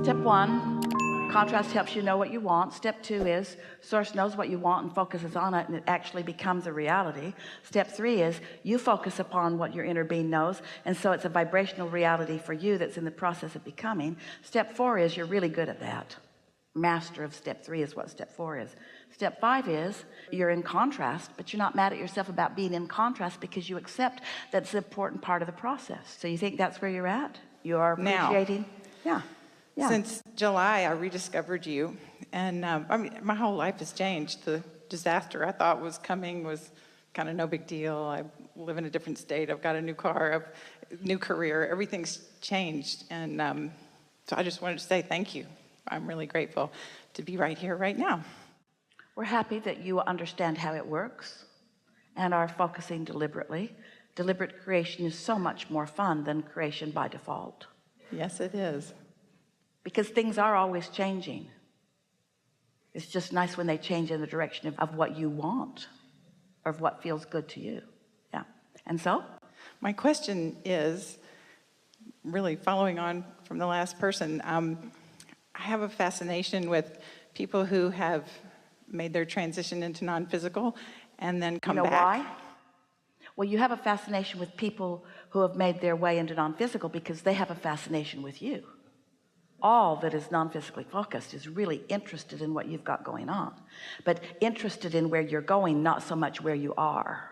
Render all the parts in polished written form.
Step one, contrast helps you know what you want. Step two is source knows what you want and focuses on it, and it actually becomes a reality. Step three is you focus upon what your inner being knows, and so it's a vibrational reality for you that's in the process of becoming. Step four is you're really good at that. Master of step three is what step four is. Step five is you're in contrast, but you're not mad at yourself about being in contrast because you accept that's an important part of the process. So you think that's where you're at? You are appreciating. Yeah. Since July, I rediscovered you, and I mean, my whole life has changed. The disaster I thought was coming was kind of no big deal. I live in a different state. I've got a new car, a new career. Everything's changed, and so I just wanted to say thank you. I'm really grateful to be right here, right now. We're happy that you understand how it works and are focusing deliberately. Deliberate creation is so much more fun than creation by default. Yes, it is. Because things are always changing. It's just nice when they change in the direction of what you want, or of what feels good to you. Yeah. And so? My question is, really following on from the last person, I have a fascination with people who have made their transition into non-physical and then come back. Why? Well, you have a fascination with people who have made their way into non-physical because they have a fascination with you. All that is non-physically focused is really interested in what you've got going on, but interested in where you're going, not so much where you are.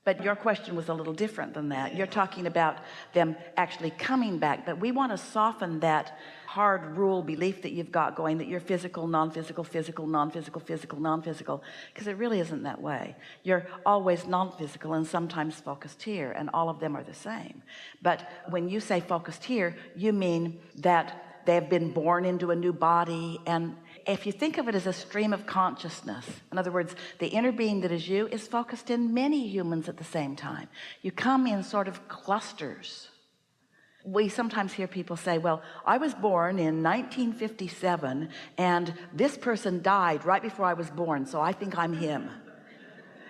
But your question was a little different than that. You're talking about them actually coming back, but we want to soften that hard rule belief that you've got going, that you're physical, non-physical, physical, non-physical, physical, non-physical, because it really isn't that way. You're always non-physical and sometimes focused here, and all of them are the same. But when you say focused here, you mean that they've been born into a new body. And if you think of it as a stream of consciousness, in other words, the inner being that is you is focused in many humans at the same time. You come in sort of clusters. We sometimes hear people say, well, I was born in 1957 and this person died right before I was born, so I think I'm him.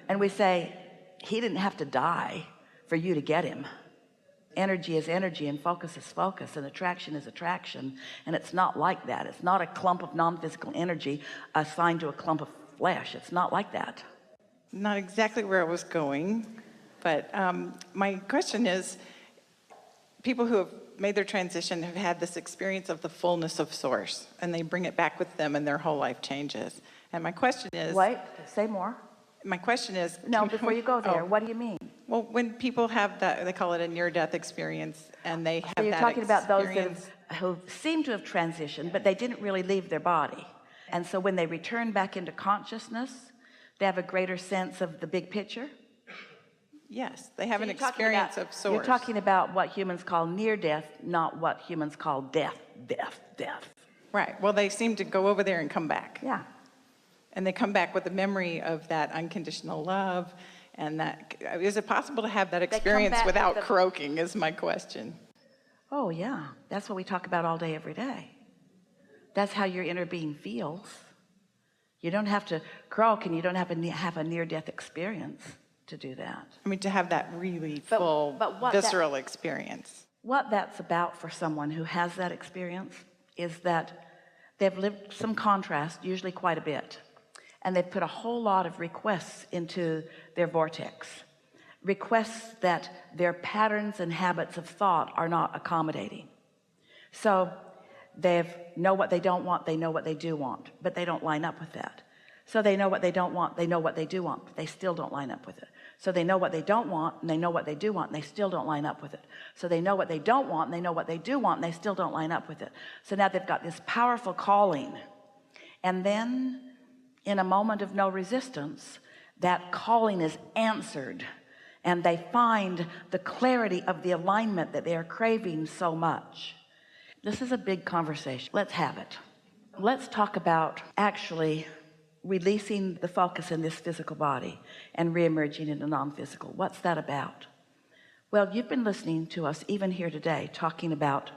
And we say, he didn't have to die for you to get him. Energy is energy, and focus is focus, and attraction is attraction, and it's not like that. It's not a clump of non-physical energy assigned to a clump of flesh. It's not like that. Not exactly where I was going, but my question is, people who have made their transition have had this experience of the fullness of source, and they bring it back with them and their whole life changes. And my question is... Wait, say more. My question is... No, before you go there, what do you mean? Well, when people have that, they call it a near-death experience, and they have that experience. So you're talking about those who seem to have transitioned, but they didn't really leave their body. And so when they return back into consciousness, they have a greater sense of the big picture? Yes, they have an experience of source. You're talking about what humans call near-death, not what humans call death. Right. Well, they seem to go over there and come back. Yeah. And they come back with the memory of that unconditional love. And that, is it possible to have that experience without croaking is my question. Oh yeah, that's what we talk about all day, every day. That's how your inner being feels. You don't have to croak, and you don't have to have a near-death experience to do that. I mean, to have that really full, visceral experience. What that's about for someone who has that experience is that they've lived some contrast, usually quite a bit. And they've put a whole lot of requests into their vortex. Requests that their patterns and habits of thought are not accommodating. So they know what they don't want, they know what they do want, but they don't line up with that. So they know what they don't want, they know what they do want, but they still don't line up with it. So they know what they don't want, and they know what they do want, and they still don't line up with it. So they know what they don't want, and they know what they do want, and they still don't line up with it. So now they've got this powerful calling. And then in a moment of no resistance, that calling is answered, and they find the clarity of the alignment that they are craving so much. This is a big conversation. Let's have it. Let's talk about actually releasing the focus in this physical body and re-emerging into non-physical. What's that about? Well, you've been listening to us even here today talking about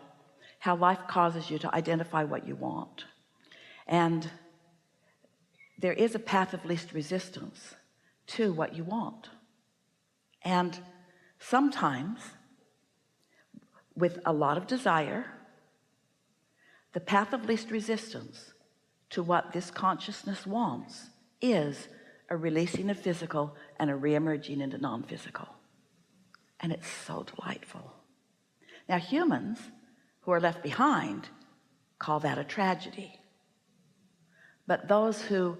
how life causes you to identify what you want, and there is a path of least resistance to what you want. And sometimes with a lot of desire, The path of least resistance to what this consciousness wants is a releasing of physical and a re-emerging into non-physical. And it's so delightful. Now humans who are left behind call that a tragedy. But those who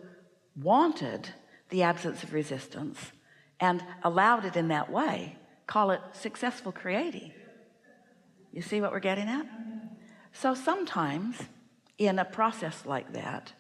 wanted the absence of resistance and allowed it in that way call it successful creating. You see what we're getting at? So sometimes in a process like that,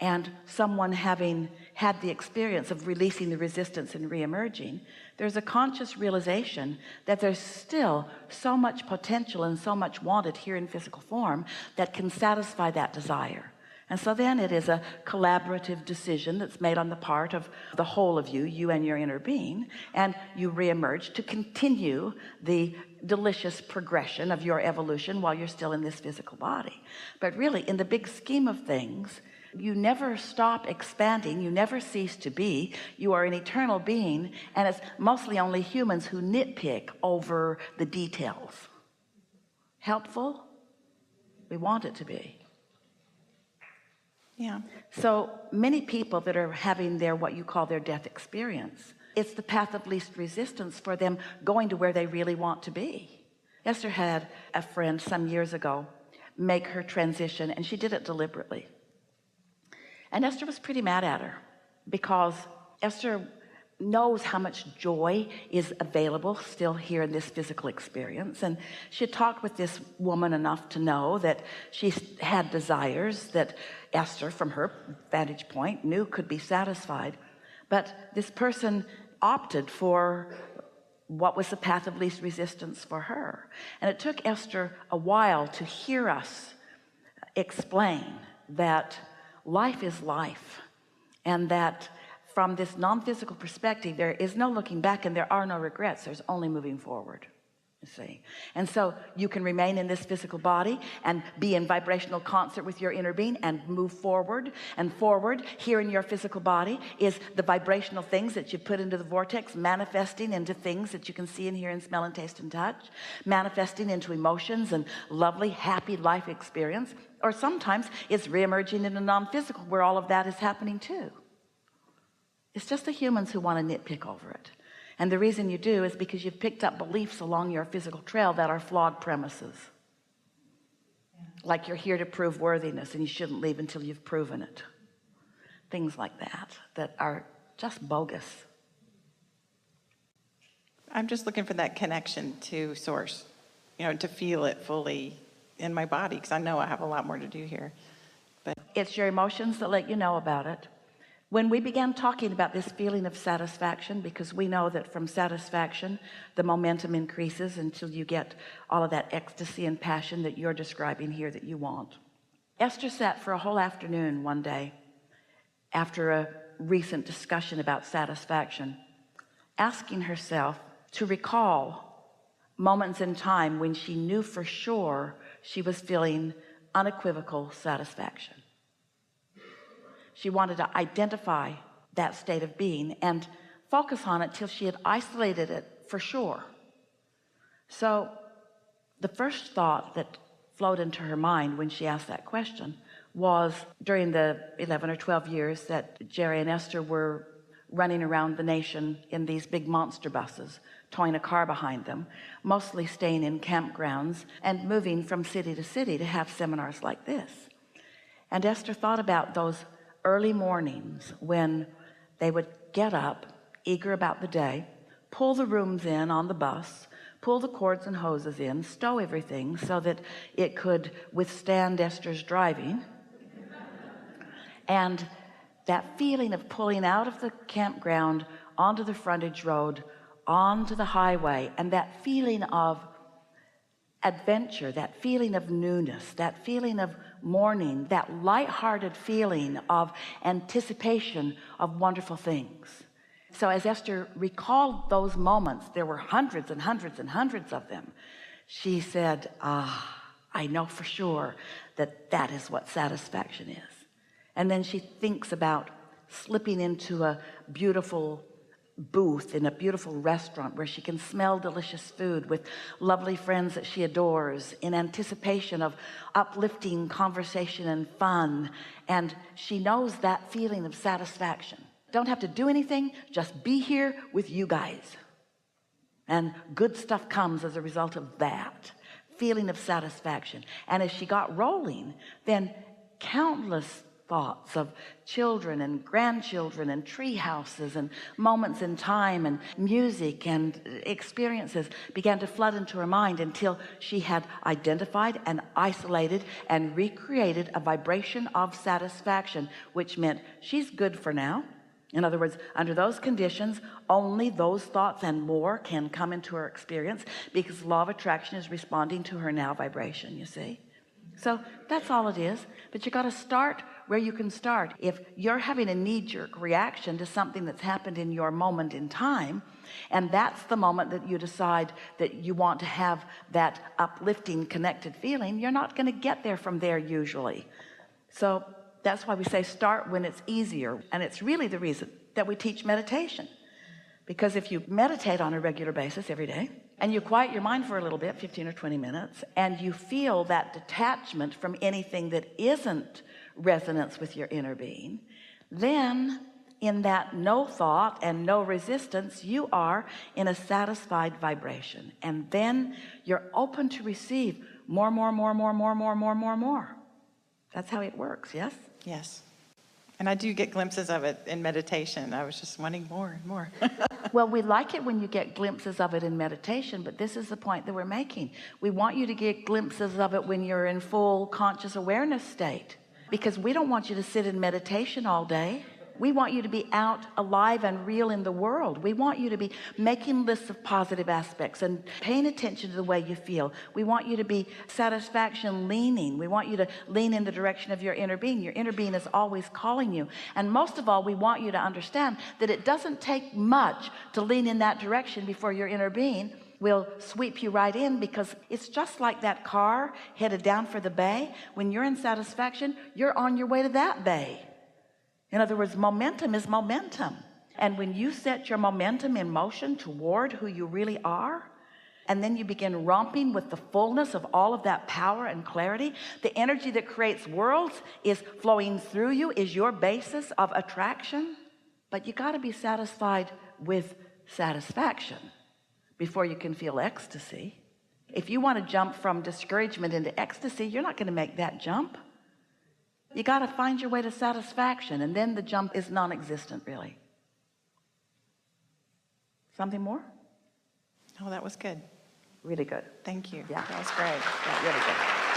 and someone having had the experience of releasing the resistance and re-emerging, there's a conscious realization that there's still so much potential and so much wanted here in physical form that can satisfy that desire. And so then it is a collaborative decision that's made on the part of the whole of you, you and your inner being, and you re-emerge to continue the delicious progression of your evolution while you're still in this physical body. But really, in the big scheme of things, you never stop expanding, you never cease to be. You are an eternal being, and it's mostly only humans who nitpick over the details. Helpful? We want it to be. Yeah. So many people that are having their what you call their death experience, it's the path of least resistance for them going to where they really want to be. Esther had a friend some years ago make her transition, and she did it deliberately. And Esther was pretty mad at her because Esther knows how much joy is available still here in this physical experience. And she had talked with this woman enough to know that she had desires that Esther, from her vantage point, knew could be satisfied. But this person opted for what was the path of least resistance for her. And it took Esther a while to hear us explain that life is life, and that from this non-physical perspective there is no looking back and there are no regrets. There's only moving forward, you see. And so you can remain in this physical body and be in vibrational concert with your inner being and move forward. And forward here in your physical body is the vibrational things that you put into the vortex, manifesting into things that you can see and hear and smell and taste and touch, manifesting into emotions and lovely happy life experience. Or sometimes it's re-emerging into non-physical where all of that is happening too. It's just the humans who want to nitpick over it. And the reason you do is because you've picked up beliefs along your physical trail that are flawed premises. Like you're here to prove worthiness and you shouldn't leave until you've proven it. Things like that are just bogus. I'm just looking for that connection to source, to feel it fully in my body, because I know I have a lot more to do here. But it's your emotions that let you know about it. When we began talking about this feeling of satisfaction, because we know that from satisfaction the momentum increases until you get all of that ecstasy and passion that you're describing here that you want. Esther sat for a whole afternoon one day after a recent discussion about satisfaction, asking herself to recall moments in time when she knew for sure she was feeling unequivocal satisfaction. She wanted to identify that state of being and focus on it till she had isolated it for sure. So the first thought that flowed into her mind when she asked that question was during the 11 or 12 years that Jerry and Esther were running around the nation in these big monster buses, towing a car behind them, mostly staying in campgrounds and moving from city to city to have seminars like this. And Esther thought about those early mornings when they would get up, eager about the day, pull the rooms in on the bus, pull the cords and hoses in, stow everything so that it could withstand Esther's driving. And that feeling of pulling out of the campground onto the frontage road, onto the highway, and that feeling of adventure, that feeling of newness, that feeling of morning, that light-hearted feeling of anticipation of wonderful things. So as Esther recalled those moments, there were hundreds and hundreds and hundreds of them. She said, I know for sure that that is what satisfaction is. And then she thinks about slipping into a beautiful booth in a beautiful restaurant where she can smell delicious food with lovely friends that she adores, in anticipation of uplifting conversation and fun, and she knows that feeling of satisfaction. Don't have to do anything, just be here with you guys, and good stuff comes as a result of that feeling of satisfaction. And as she got rolling, then countless thoughts of children and grandchildren and tree houses and moments in time and music and experiences began to flood into her mind, until she had identified and isolated and recreated a vibration of satisfaction, which meant she's good for now. In other words, under those conditions, only those thoughts and more can come into her experience, because law of attraction is responding to her now vibration, you see. So that's all it is. But you got to start where you can start. If you're having a knee-jerk reaction to something that's happened in your moment in time, and that's the moment that you decide that you want to have that uplifting, connected feeling, you're not going to get there from there usually. So that's why we say start when it's easier. And it's really the reason that we teach meditation, because if you meditate on a regular basis every day, and you quiet your mind for a little bit, 15 or 20 minutes, and you feel that detachment from anything that isn't resonance with your inner being, then in that no thought and no resistance, you are in a satisfied vibration. And then you're open to receive more. That's how it works. Yes? Yes. And I do get glimpses of it in meditation. I was just wanting more and more. Well, we like it when you get glimpses of it in meditation, but this is the point that we're making. We want you to get glimpses of it when you're in full conscious awareness state, because we don't want you to sit in meditation all day. We want you to be out alive and real in the world. We want you to be making lists of positive aspects and paying attention to the way you feel. We want you to be satisfaction leaning. We want you to lean in the direction of your inner being. Your inner being is always calling you. And most of all, we want you to understand that it doesn't take much to lean in that direction before your inner being will sweep you right in, because it's just like that car headed down for the bay. When you're in satisfaction, you're on your way to that bay. In other words, momentum is momentum. And when you set your momentum in motion toward who you really are, and then you begin romping with the fullness of all of that power and clarity, the energy that creates worlds is flowing through you, is your basis of attraction. But you got to be satisfied with satisfaction before you can feel ecstasy. If you want to jump from discouragement into ecstasy, you're not going to make that jump. You got to find your way to satisfaction, and then the jump is non-existent, really. Something more? Oh, that was good. Really good. Thank you. Yeah. That was great. Yeah, really good.